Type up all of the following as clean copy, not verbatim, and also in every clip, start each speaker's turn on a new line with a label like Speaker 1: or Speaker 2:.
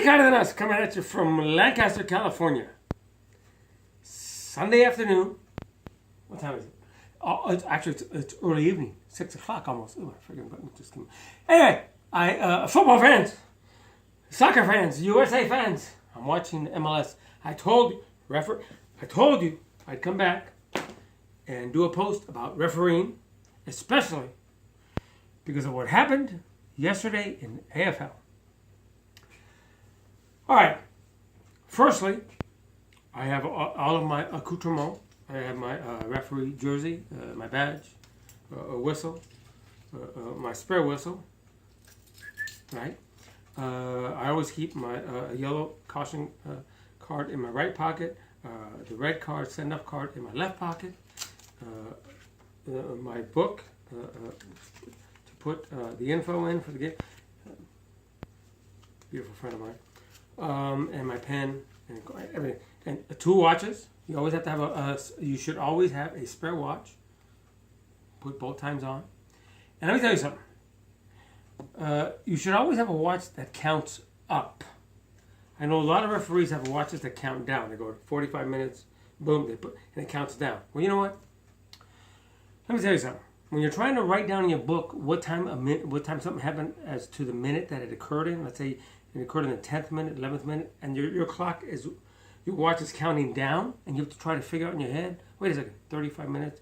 Speaker 1: Cardenas coming at you from Lancaster, California. Sunday afternoon. What time is it? Oh, it's early evening. 6 o'clock almost. Oh, I forget button just came. Anyway, football fans, soccer fans, USA fans. I'm watching MLS. I told you I'd come back and do a post about refereeing, especially because of what happened yesterday in AFL. All right. Firstly, I have all of my accoutrements. I have my referee jersey, my badge, a whistle, my spare whistle, right? I always keep my yellow caution card in my right pocket, the red card, send-off card in my left pocket, my book to put the info in for the game. Beautiful friend of mine. And my pen and everything. And 2 watches. You always have to have you should always have a spare watch. Put both times on. And let me tell you something. You should always have a watch that counts up. I know a lot of referees have watches that count down. They go 45 minutes, boom, and it counts down. Well, you know what? Let me tell you something. When you're trying to write down in your book what time something happened as to the minute that it occurred in, let's say it occurred in the 10th minute, 11th minute, and your clock is, your watch is counting down, and you have to try to figure out in your head, wait a second, 35 minutes,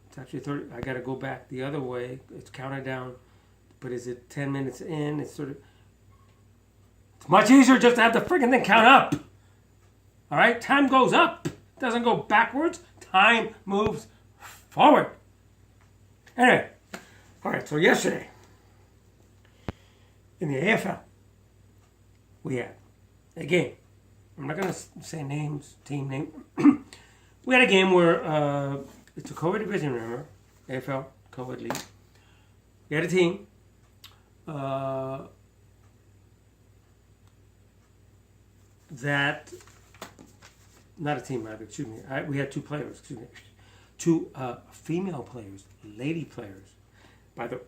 Speaker 1: it's actually 30, I got to go back the other way, it's counted down, but is it 10 minutes in, it's much easier just to have the freaking thing count up, all right, time goes up, it doesn't go backwards, time moves forward. Anyway, all right, so yesterday, in the AFL, we had a game. I'm not going to say names, team name. We had a game where it's a COVID division, remember? AFL, COVID league. We had a team that, not a team, excuse me. We had 2 players, excuse me. 2 female players, lady players. By the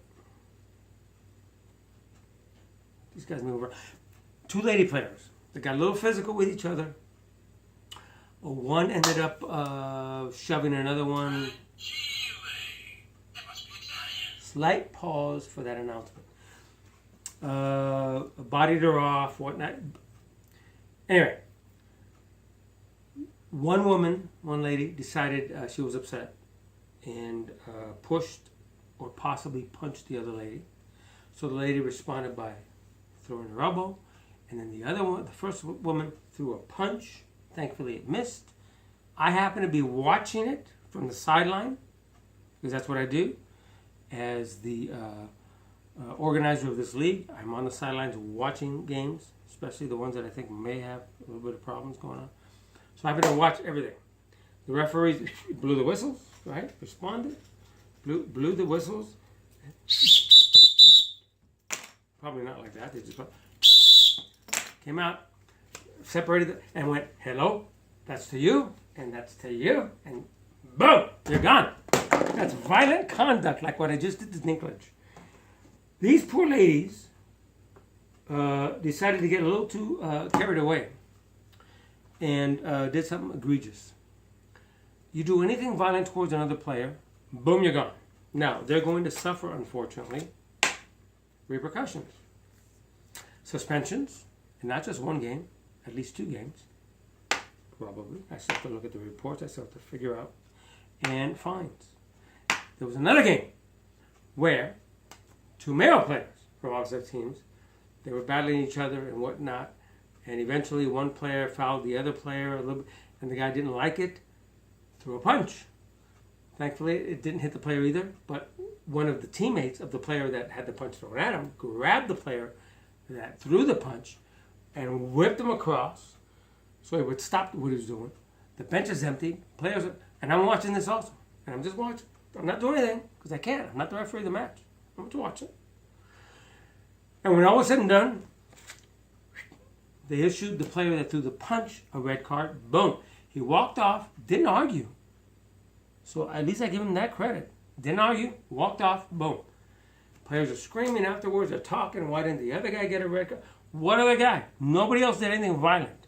Speaker 1: these guys move over. 2 lady players. They got a little physical with each other. One ended up shoving another one. Slight pause for that announcement. Bodied her off, whatnot. Anyway, one lady decided she was upset and pushed or possibly punched the other lady. So the lady responded by throwing her elbow. And then the other one, the first woman, threw a punch. Thankfully, it missed. I happened to be watching it from the sideline, because that's what I do. As the organizer of this league, I'm on the sidelines watching games, especially the ones that I think may have a little bit of problems going on. So I happened to watch everything. The referees blew the whistles, right? Responded. Blew the whistles. Probably not like that. They just came out, separated, and went, hello, that's to you, and that's to you, and boom, you're gone. That's violent conduct, like what I just did to Dinklage. These poor ladies decided to get a little too carried away and did something egregious. You do anything violent towards another player, boom, you're gone. Now, they're going to suffer, unfortunately, repercussions. Suspensions. And not just 1 game, at least 2 games, probably. I still have to look at the reports, I still have to figure out. And fines. There was another game where 2 male players from opposite teams, they were battling each other and whatnot, and eventually one player fouled the other player a little bit, and the guy didn't like it, threw a punch. Thankfully, it didn't hit the player either, but one of the teammates of the player that had the punch thrown at him grabbed the player that threw the punch and whipped him across so he would stop what he was doing. The bench is empty. Players are, and I'm watching this also. And I'm just watching. I'm not doing anything because I can't. I'm not the referee of the match. I'm just watching. And when all was said and done, they issued the player that threw the punch a red card. Boom. He walked off, didn't argue. So at least I give him that credit. Didn't argue, walked off, boom. Players are screaming afterwards, they're talking, why didn't the other guy get a red card? One other guy. Nobody else did anything violent.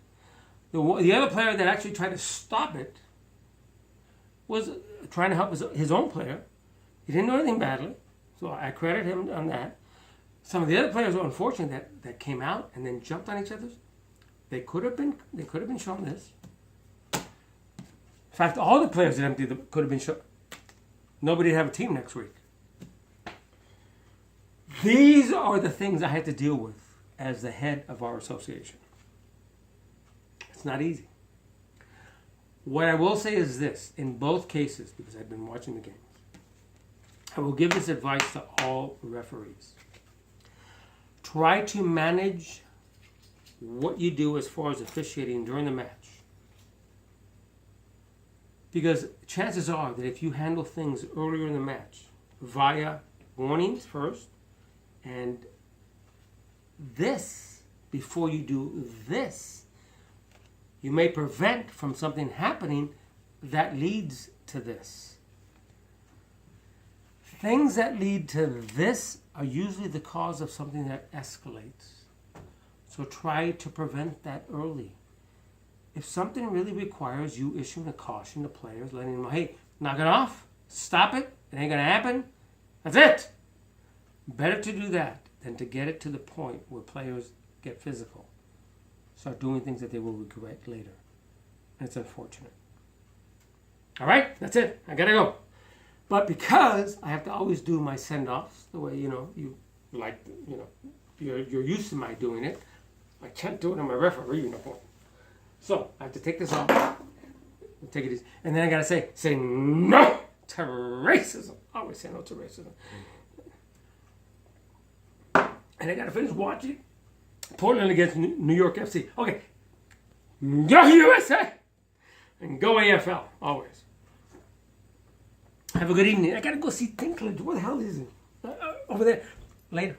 Speaker 1: The other player that actually tried to stop it was trying to help his own player. He didn't do anything badly, so I credit him on that. Some of the other players were unfortunate that came out and then jumped on each other. They could have been shown this. In fact, all the players at MD could have been shown. Nobody would have a team next week. These are the things I had to deal with as the head of our association. It's not easy. What I will say is this, in both cases, because I've been watching the games, I will give this advice to all referees. Try to manage what you do as far as officiating during the match. Because chances are that if you handle things earlier in the match via warnings first, and this, before you do this, you may prevent from something happening that leads to this. Things that lead to this are usually the cause of something that escalates. So try to prevent that early. If something really requires you issuing a caution to players, letting them know, hey, knock it off, stop it, it ain't going to happen, that's it. Better to do that than to get it to the point where players get physical, start doing things that they will regret later. And it's unfortunate. All right, that's it. I got to go. But because I have to always do my send-offs the way, you like, you're used to my doing it, I can't do it in my referee uniform. So I have to take this off, take it easy, and then I gotta say no to racism. I always say no to racism. And I gotta finish watching Portland against New York FC. Okay, go USA and go AFL always. Have a good evening. I gotta go see Dinklage. Where the hell is he? Over there. Later.